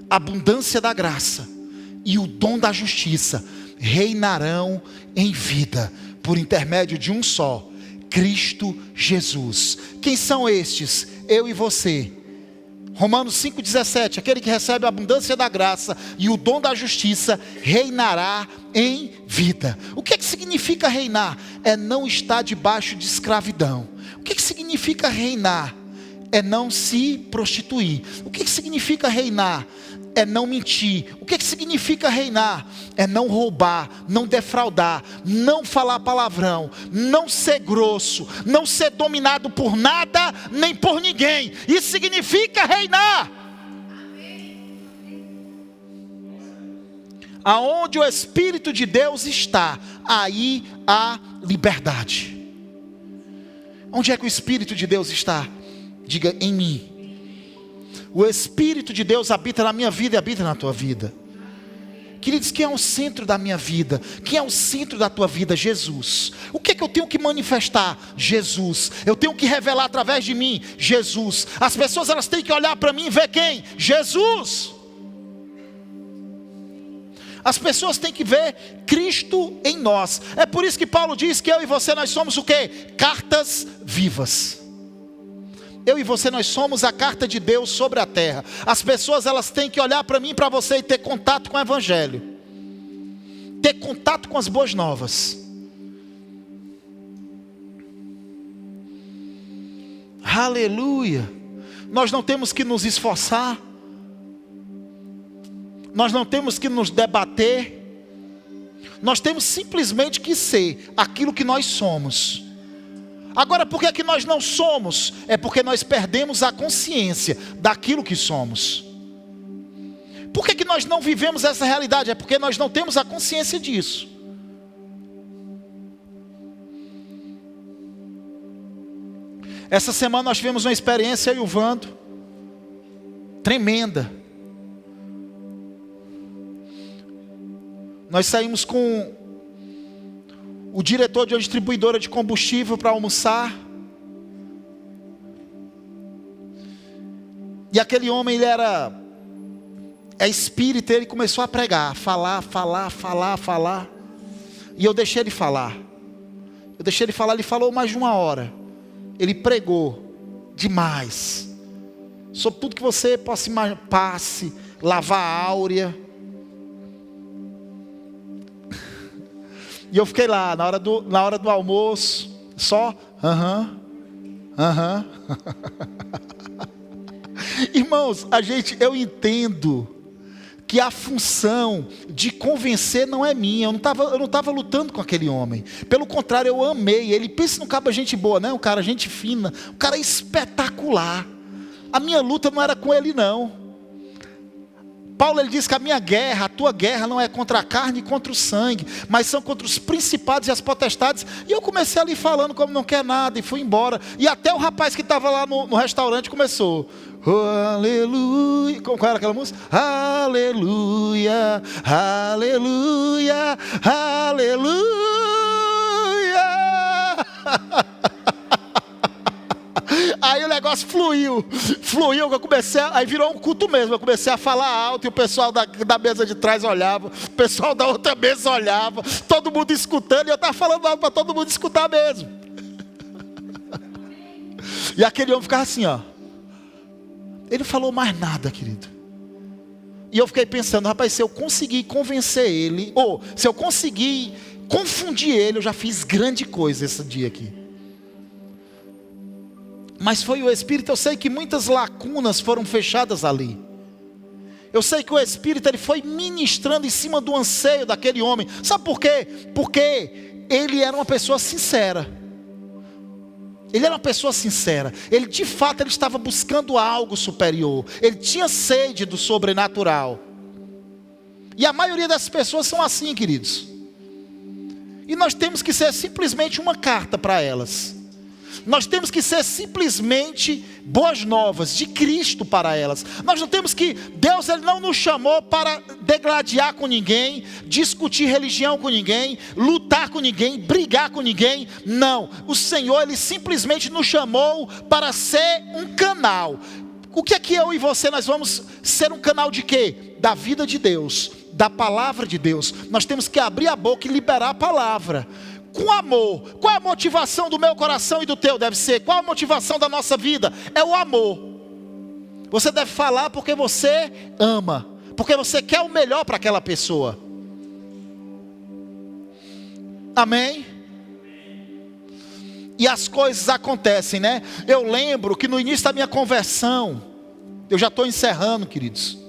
a abundância da graça e o dom da justiça reinarão em vida por intermédio de um só, Cristo Jesus. Quem são estes? Eu e você. Romanos 5,17, aquele que recebe a abundância da graça e o dom da justiça reinará em vida. O que é que significa reinar? É não estar debaixo de escravidão. O que é que significa reinar? É não se prostituir. O que é que significa reinar? É não mentir. O que é que significa reinar? É não roubar, não defraudar, não falar palavrão, não ser grosso, não ser dominado por nada nem por ninguém. Isso significa reinar. Aonde o Espírito de Deus está, aí há liberdade. Onde é que o Espírito de Deus está? Diga: em mim. O Espírito de Deus habita na minha vida e habita na tua vida. Queridos, quem é o centro da minha vida? Quem é o centro da tua vida? Jesus. O que é que eu tenho que manifestar? Jesus. Eu tenho que revelar através de mim? Jesus. As pessoas elas têm que olhar para mim e ver quem? Jesus. As pessoas têm que ver Cristo em nós. É por isso que Paulo diz que eu e você nós somos o quê? Cartas vivas. Eu e você, nós somos a carta de Deus sobre a terra. As pessoas elas têm que olhar para mim e para você e ter contato com o Evangelho. Ter contato com as boas novas. Aleluia. Nós não temos que nos esforçar. Nós não temos que nos debater. Nós temos simplesmente que ser aquilo que nós somos. Agora, por que nós não somos? É porque nós perdemos a consciência daquilo que somos. Por que nós não vivemos essa realidade? É porque nós não temos a consciência disso. Essa semana nós tivemos uma experiência, eu e o Vando, tremenda. Nós saímos com o diretor de uma distribuidora de combustível para almoçar. E aquele homem, ele é espírita, ele começou a pregar, falar. E eu deixei ele falar. Ele falou mais de 1 hora. Ele pregou demais. Sobre tudo que você possa imaginar, passe, lavar a áurea. E eu fiquei lá, na hora do almoço, só, Irmãos, eu entendo que a função de convencer não é minha. Eu não estava lutando com aquele homem. Pelo contrário, eu amei ele. Pensa num cara gente boa, né? Um cara gente fina, um cara espetacular. A minha luta não era com ele, não. Paulo, ele diz que a tua guerra não é contra a carne e contra o sangue, mas são contra os principados e as potestades. E eu comecei ali falando como não quer nada e fui embora. E até o rapaz que estava lá no restaurante começou: oh, aleluia. Qual era aquela música? Aleluia, aleluia, aleluia. Aí o negócio fluiu, eu comecei, aí virou um culto mesmo. Eu comecei a falar alto e o pessoal da mesa de trás olhava, o pessoal da outra mesa olhava, todo mundo escutando, e eu estava falando alto para todo mundo escutar mesmo. E aquele homem ficava assim, ó. Ele não falou mais nada, querido. E eu fiquei pensando, rapaz, se eu conseguir convencer ele, ou se eu conseguir confundir ele, eu já fiz grande coisa esse dia aqui. Mas foi o Espírito. Eu sei que muitas lacunas foram fechadas ali. Eu sei que o Espírito, ele foi ministrando em cima do anseio daquele homem. Sabe por quê? Porque ele era uma pessoa sincera. Ele era uma pessoa sincera. Ele de fato ele estava buscando algo superior. Ele tinha sede do sobrenatural. E a maioria das pessoas são assim, queridos. E nós temos que ser simplesmente uma carta para elas. Nós temos que ser simplesmente boas novas de Cristo para elas. Nós não temos que... Deus, ele não nos chamou para degladiar com ninguém, discutir religião com ninguém, lutar com ninguém, brigar com ninguém. Não. O Senhor, ele simplesmente nos chamou para ser um canal. O que é que eu e você, nós vamos ser um canal de quê? Da vida de Deus, da palavra de Deus. Nós temos que abrir a boca e liberar a palavra. Com amor. Qual é a motivação do meu coração e do teu? Deve ser. Qual a motivação da nossa vida? É o amor. Você deve falar porque você ama, porque você quer o melhor para aquela pessoa. Amém? E as coisas acontecem, né? Eu lembro que no início da minha conversão, eu já estou encerrando, queridos.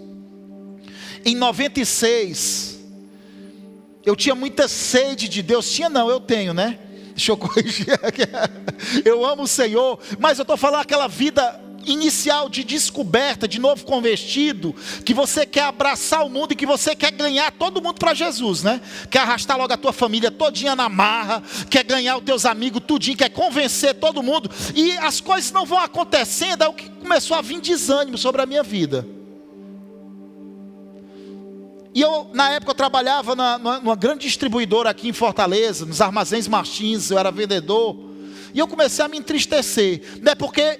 Em 96... eu tinha muita sede de Deus. Tinha não, eu tenho, né? Deixa eu corrigir aqui. Eu amo o Senhor, mas eu estou falando aquela vida inicial de descoberta, de novo convertido, que você quer abraçar o mundo e que você quer ganhar todo mundo para Jesus, né? Quer arrastar logo a tua família todinha na marra, quer ganhar os teus amigos tudinho, quer convencer todo mundo, e as coisas não vão acontecendo. É o que começou a vir desânimo sobre a minha vida. E eu, na época, eu trabalhava numa grande distribuidora aqui em Fortaleza, nos Armazéns Martins, eu era vendedor. E eu comecei a me entristecer, né? Porque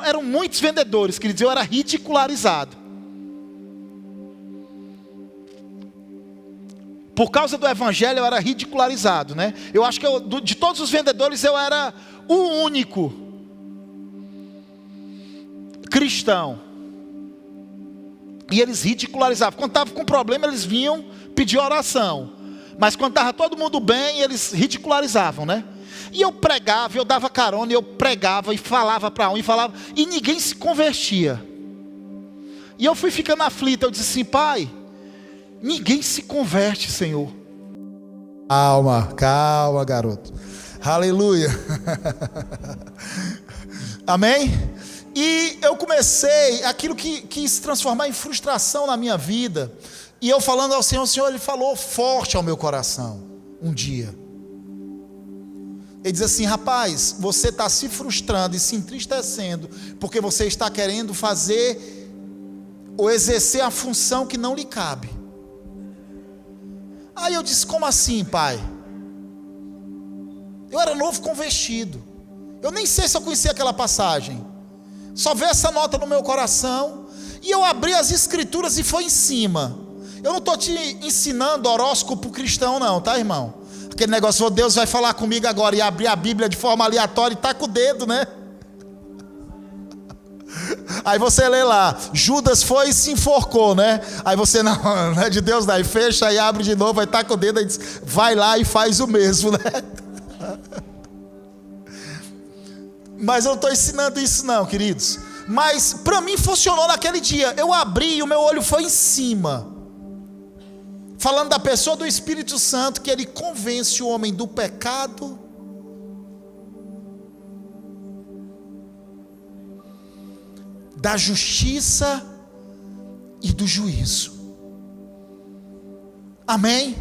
eram muitos vendedores, queridos, eu era ridicularizado. Por causa do evangelho eu era ridicularizado, né? Eu acho que de todos os vendedores eu era o único cristão. E eles ridicularizavam. Quando estava com problema, eles vinham pedir oração. Mas quando estava todo mundo bem, eles ridicularizavam, né? E eu pregava, eu dava carona, eu pregava e falava para um e falava, e ninguém se convertia. E eu fui ficando aflito, eu disse assim, pai, ninguém se converte, Senhor. Calma, garoto. Aleluia. Amém? E eu comecei, aquilo que se transformar em frustração na minha vida. E eu falando ao Senhor, o Senhor, Ele falou forte ao meu coração, um dia. Ele diz assim, rapaz, você está se frustrando e se entristecendo, porque você está querendo fazer, ou exercer a função que não lhe cabe. Aí eu disse, como assim, pai? Eu era novo convertido, eu nem sei se eu conhecia aquela passagem, só veio essa nota no meu coração, e eu abri as escrituras e foi em cima. Eu não estou te ensinando horóscopo cristão não, tá, irmão? Aquele negócio, Deus vai falar comigo agora, e abrir a Bíblia de forma aleatória e tá com o dedo, né? Aí você lê lá, Judas foi e se enforcou, né? Aí você, não é de Deus, daí fecha e abre de novo, aí tá com o dedo, aí diz, vai lá e faz o mesmo, né? Mas eu não estou ensinando isso não, queridos. Mas para mim funcionou naquele dia. Eu abri e o meu olho foi em cima, falando da pessoa do Espírito Santo, que ele convence o homem do pecado, da justiça e do juízo. Amém?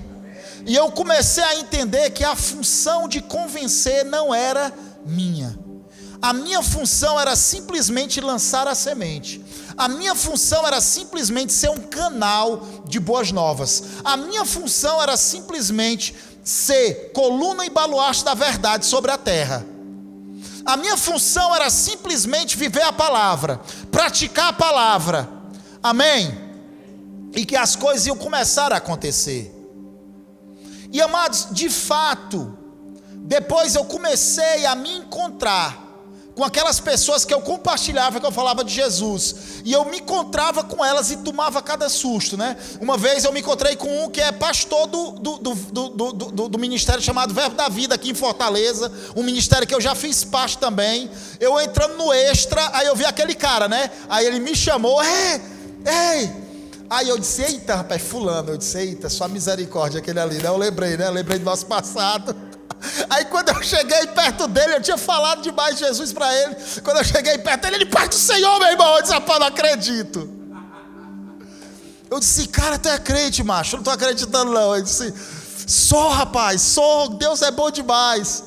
E eu comecei a entender que a função de convencer não era minha. A minha função era simplesmente lançar a semente. A minha função era simplesmente ser um canal de boas novas. A minha função era simplesmente ser coluna e baluarte da verdade sobre a terra. A minha função era simplesmente viver a palavra, praticar a palavra. Amém? E que as coisas iam começar a acontecer. E amados, de fato, depois eu comecei a me encontrar com aquelas pessoas que eu compartilhava, que eu falava de Jesus, e eu me encontrava com elas e tomava cada susto, né? Uma vez eu me encontrei com um que é pastor do ministério chamado Verbo da Vida aqui em Fortaleza, um ministério que eu já fiz parte também. Eu entrando no extra, aí eu vi aquele cara, né? Aí ele me chamou, ei! Aí eu disse, eita rapaz, fulano, eu disse, eita, só misericórdia aquele ali, né? Eu lembrei, né? Eu lembrei do nosso passado. Aí quando eu cheguei perto dele, eu tinha falado demais de Jesus para ele. Quando eu cheguei perto dele, ele, Pai do Senhor, meu irmão. Eu disse, rapaz, não acredito. Eu disse, cara, tu é crente, macho? Eu não estou acreditando não. Eu disse, sou, rapaz, sou, Deus é bom demais,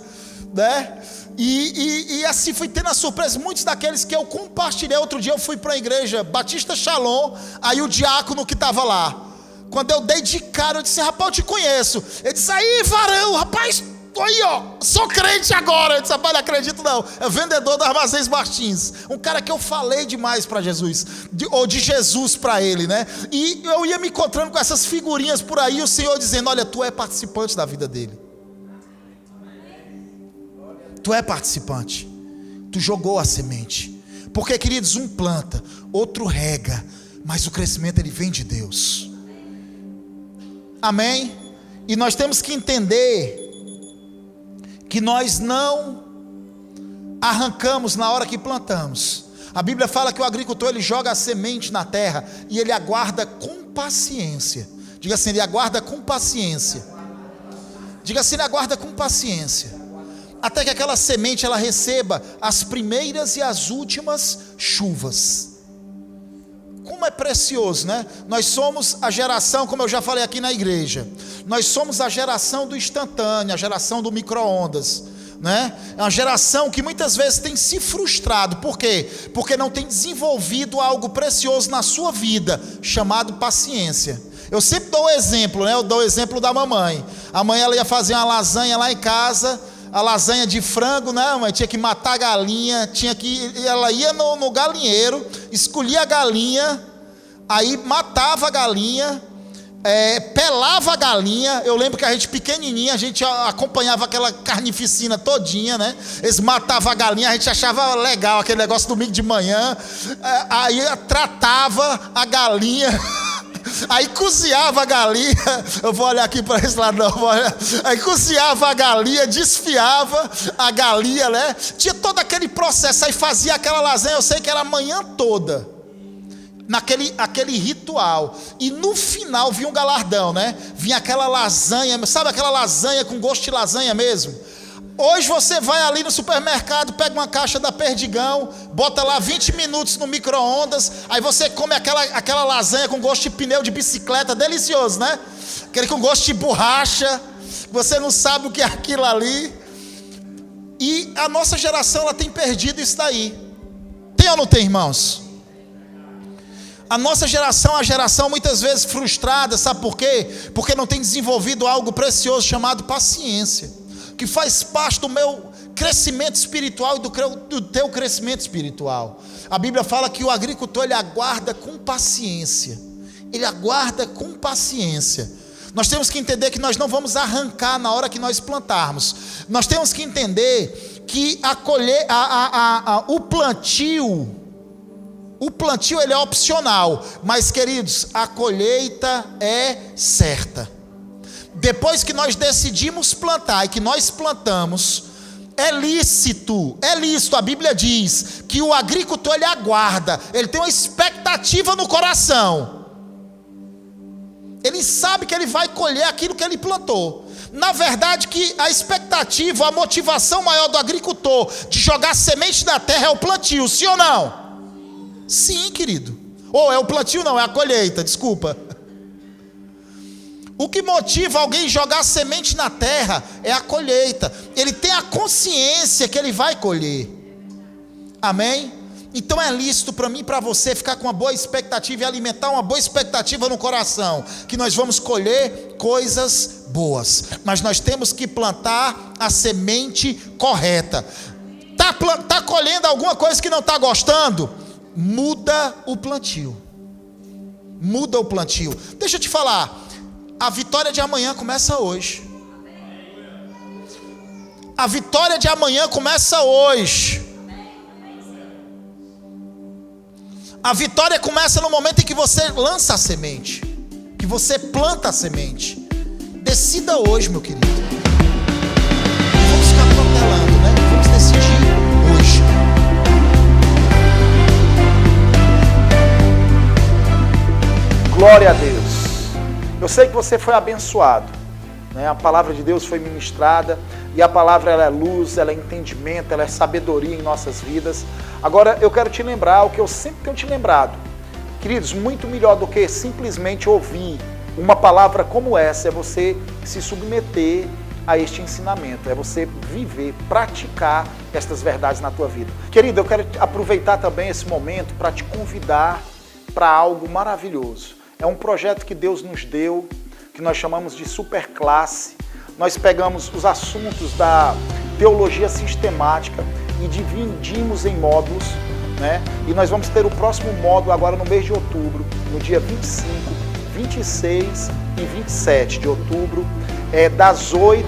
né? E assim fui tendo a surpresa. Muitos daqueles que eu compartilhei. Outro dia eu fui para a igreja Batista Shalom. Aí o diácono que estava lá, quando eu dei de cara, eu disse, rapaz, eu te conheço. Ele disse, aí varão, rapaz, aí ó, sou crente agora. Eu disse, rapaz, não acredito não. É vendedor do Armazéns Martins, um cara que eu falei demais para Jesus, ou de Jesus para ele, né? E eu ia me encontrando com essas figurinhas por aí, o Senhor dizendo, olha, tu é participante da vida dele. Tu é participante. Tu jogou a semente. Porque, queridos, um planta, outro rega, mas o crescimento ele vem de Deus. Amém? E nós temos que entender que nós não arrancamos na hora que plantamos. A Bíblia fala que o agricultor ele joga a semente na terra e ele aguarda com paciência. Diga assim, ele aguarda com paciência. Diga assim, ele aguarda com paciência, até que aquela semente ela receba as primeiras e as últimas chuvas. Como é precioso, né? Nós somos a geração, como eu já falei aqui na igreja, nós somos a geração do instantâneo, a geração do micro-ondas, né? É uma geração que muitas vezes tem se frustrado. Por quê? Porque não tem desenvolvido algo precioso na sua vida, chamado paciência. Eu sempre dou o exemplo, né? Eu dou o exemplo da mamãe. A mãe ela ia fazer uma lasanha lá em casa, a lasanha de frango, né, mãe? Tinha que matar a galinha, ela ia no galinheiro, escolhia a galinha, aí matava a galinha, pelava a galinha. Eu lembro que a gente pequenininha, a gente acompanhava aquela carnificina todinha, né? Eles matavam a galinha, a gente achava legal aquele negócio domingo de manhã, aí tratava a galinha, Aí cozinhava a galinha, eu vou olhar aqui para esse lado, não, vou olhar. Aí cozinhava a galinha, desfiava a galinha, né? Tinha todo aquele processo, aí fazia aquela lasanha, eu sei que era a manhã toda, aquele ritual, e no final vinha um galardão, né? Vinha aquela lasanha, sabe aquela lasanha com gosto de lasanha mesmo? Hoje você vai ali no supermercado, pega uma caixa da Perdigão, bota lá 20 minutos no micro-ondas, aí você come aquela lasanha com gosto de pneu de bicicleta, delicioso, né? Aquele com gosto de borracha, você não sabe o que é aquilo ali. E a nossa geração, ela tem perdido isso daí. Tem ou não tem, irmãos? A nossa geração é uma geração muitas vezes frustrada, sabe por quê? Porque não tem desenvolvido algo precioso chamado paciência, que faz parte do meu crescimento espiritual e do teu crescimento espiritual. A Bíblia fala que o agricultor, ele aguarda com paciência. Ele aguarda com paciência. Nós temos que entender que nós não vamos arrancar na hora que nós plantarmos. Nós temos que entender que o plantio ele é opcional, mas queridos, a colheita é certa. Depois que nós decidimos plantar e que nós plantamos, é lícito, a Bíblia diz que o agricultor ele aguarda, ele tem uma expectativa no coração, ele sabe que ele vai colher aquilo que ele plantou. Na verdade que a expectativa, a motivação maior do agricultor de jogar semente na terra é o plantio, sim ou não? Sim, querido. Ou é o plantio, não, é a colheita, desculpa. O que motiva alguém a jogar semente na terra é a colheita. Ele tem a consciência que ele vai colher. Amém? Então é lícito para mim e para você ficar com uma boa expectativa e alimentar uma boa expectativa no coração, que nós vamos colher coisas boas. Mas nós temos que plantar a semente correta. Tá colhendo alguma coisa que não está gostando? Muda o plantio. Muda o plantio. Deixa eu te falar. A vitória de amanhã começa hoje. A vitória de amanhã começa hoje. A vitória começa no momento em que você lança a semente, que você planta a semente. Decida hoje, meu querido. Vamos ficar protelando, né? Vamos decidir hoje. Glória a Deus. Eu sei que você foi abençoado, né? A palavra de Deus foi ministrada, e a palavra ela é luz, ela é entendimento, ela é sabedoria em nossas vidas. Agora eu quero te lembrar o que eu sempre tenho te lembrado. Queridos, muito melhor do que simplesmente ouvir uma palavra como essa é você se submeter a este ensinamento, é você viver, praticar estas verdades na tua vida. Querido, eu quero aproveitar também esse momento para te convidar para algo maravilhoso. É um projeto que Deus nos deu, que nós chamamos de Superclasse. Nós pegamos os assuntos da teologia sistemática e dividimos em módulos, né? E nós vamos ter o próximo módulo agora no mês de outubro, no dia 25, 26 e 27 de outubro,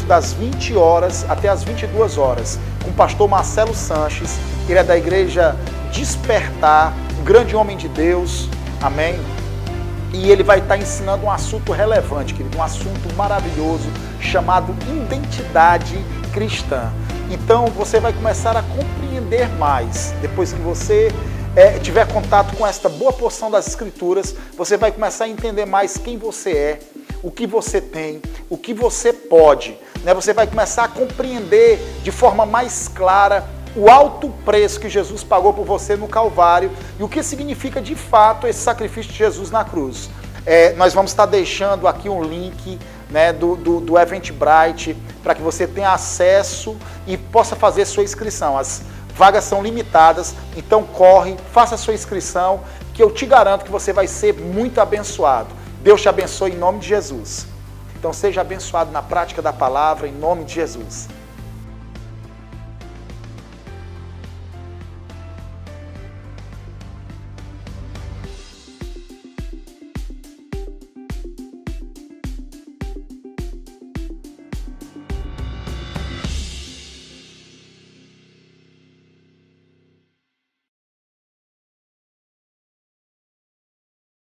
das 20 horas até as 22 horas, com o pastor Marcelo Sanches. Ele é da igreja Despertar, um grande homem de Deus, amém? E ele vai estar ensinando um assunto relevante, querido, um assunto maravilhoso, chamado identidade cristã. Então você vai começar a compreender mais, depois que você tiver contato com esta boa porção das Escrituras, você vai começar a entender mais quem você é, o que você tem, o que você pode, né? Você vai começar a compreender de forma mais clara o alto preço que Jesus pagou por você no Calvário e o que significa de fato esse sacrifício de Jesus na cruz. Nós vamos estar deixando aqui um link, né, do Eventbrite para que você tenha acesso e possa fazer sua inscrição. As vagas são limitadas, então corre, faça a sua inscrição, que eu te garanto que você vai ser muito abençoado. Deus te abençoe em nome de Jesus. Então seja abençoado na prática da palavra em nome de Jesus.